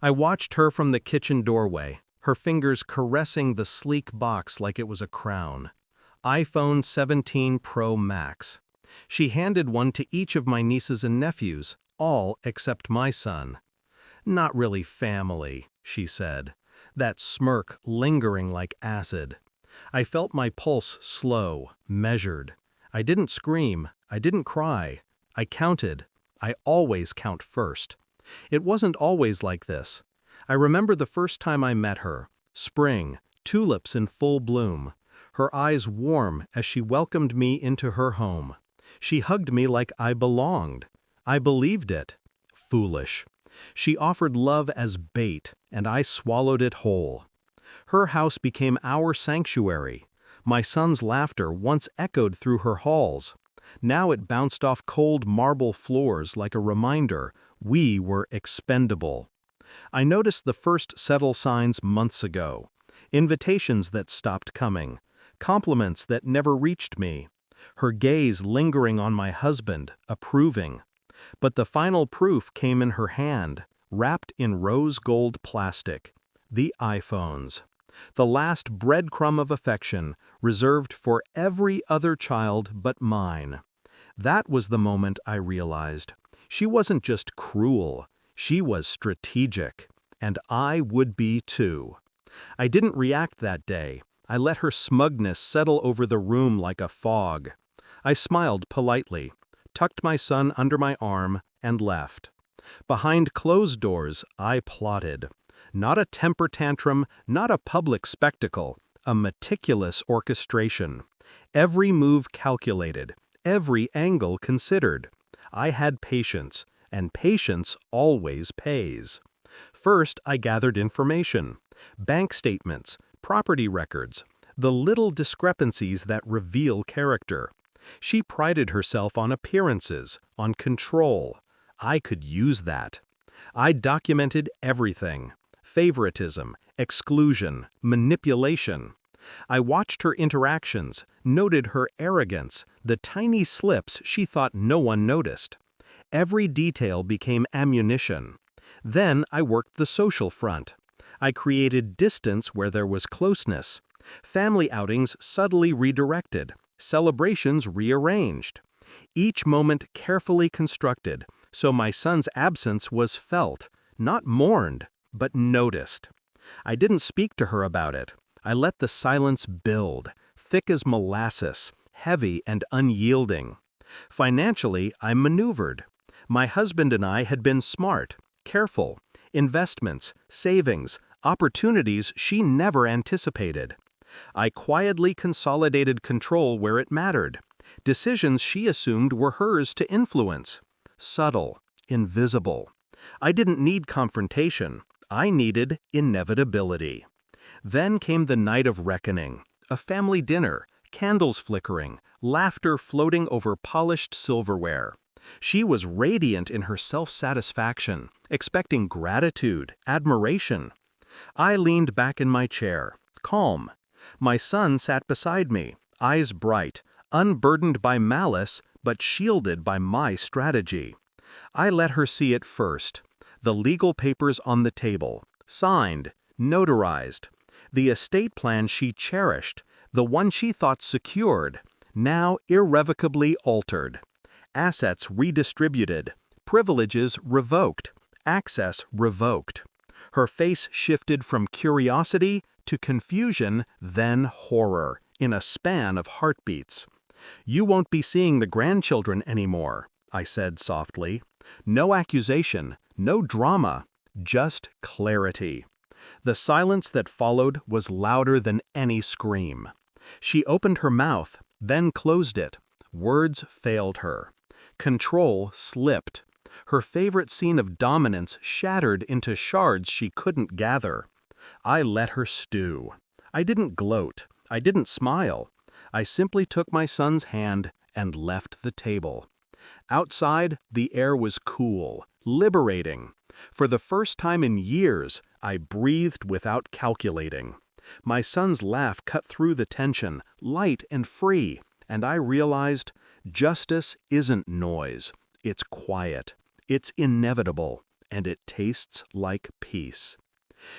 I watched her from the kitchen doorway, her fingers caressing the sleek box like it was a crown. iPhone 17 Pro Max. She handed one to each of my nieces and nephews, all except my son. "Not really family," she said, that smirk lingering like acid. I felt my pulse slow, measured. I didn't scream, I didn't cry. I counted. I always count first. It wasn't always like this. I remember the first time I met her. Spring, tulips in full bloom. Her eyes warm as she welcomed me into her home. She hugged me like I belonged. I believed it. Foolish. She offered love as bait, and I swallowed it whole. Her house became our sanctuary. My son's laughter once echoed through her halls. Now it bounced off cold marble floors like a reminder we were expendable. I noticed the first settle signs months ago. Invitations that stopped coming. Compliments that never reached me. Her gaze lingering on my husband, approving. But the final proof came in her hand, wrapped in rose gold plastic. The iPhones. The last breadcrumb of affection, reserved for every other child but mine. That was the moment I realized. She wasn't just cruel, she was strategic. And I would be too. I didn't react that day. I let her smugness settle over the room like a fog. I smiled politely, tucked my son under my arm, and left. Behind closed doors, I plotted. Not a temper tantrum, not a public spectacle, a meticulous orchestration. Every move calculated, every angle considered. I had patience, and patience always pays. First, I gathered information. Bank statements, property records, the little discrepancies that reveal character. She prided herself on appearances, on control. I could use that. I documented everything. Favoritism, exclusion, manipulation. I watched her interactions, noted her arrogance, the tiny slips she thought no one noticed. Every detail became ammunition. Then I worked the social front. I created distance where there was closeness. Family outings subtly redirected. Celebrations rearranged. Each moment carefully constructed, so my son's absence was felt, not mourned, but noticed. I didn't speak to her about it. I let the silence build, thick as molasses, heavy and unyielding. Financially, I maneuvered. My husband and I had been smart, careful. Investments, savings, opportunities she never anticipated. I quietly consolidated control where it mattered. Decisions she assumed were hers to influence. Subtle, invisible. I didn't need confrontation. I needed inevitability. Then came the night of reckoning. A family dinner, candles flickering, laughter floating over polished silverware. She was radiant in her self-satisfaction, expecting gratitude, admiration. I leaned back in my chair, calm. My son sat beside me, eyes bright, unburdened by malice, but shielded by my strategy. I let her see it first. The legal papers on the table, signed, notarized. The estate plan she cherished, the one she thought secured, now irrevocably altered. Assets redistributed, privileges revoked, access revoked. Her face shifted from curiosity to confusion, then horror, in a span of heartbeats. "You won't be seeing the grandchildren anymore," I said softly. No accusation, no drama, just clarity. The silence that followed was louder than any scream. She opened her mouth, then closed it. Words failed her. Control slipped. Her favorite scene of dominance shattered into shards she couldn't gather. I let her stew. I didn't gloat. I didn't smile. I simply took my son's hand and left the table. Outside, the air was cool, liberating. For the first time in years, I breathed without calculating. My son's laugh cut through the tension, light and free, and I realized justice isn't noise. It's quiet. It's inevitable. and it tastes like peace.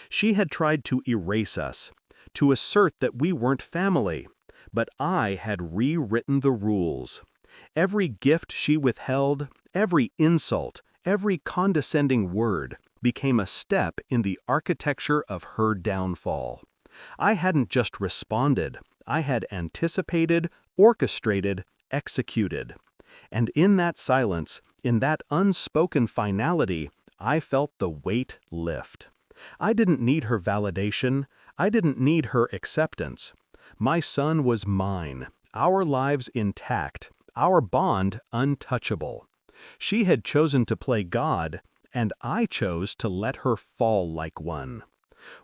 She had tried to erase us, to assert that we weren't family, but I had rewritten the rules. Every gift she withheld, every insult, every condescending word became a step in the architecture of her downfall. I hadn't just responded, I had anticipated, orchestrated, executed. And in that silence, in that unspoken finality, I felt the weight lift. I didn't need her validation, I didn't need her acceptance. My son was mine, our lives intact, our bond untouchable. She had chosen to play God, and I chose to let her fall like one.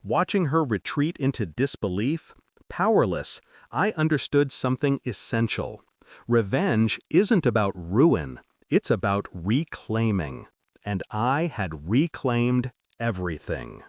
Watching her retreat into disbelief, powerless, I understood something essential. Revenge isn't about ruin, it's about reclaiming. And I had reclaimed everything.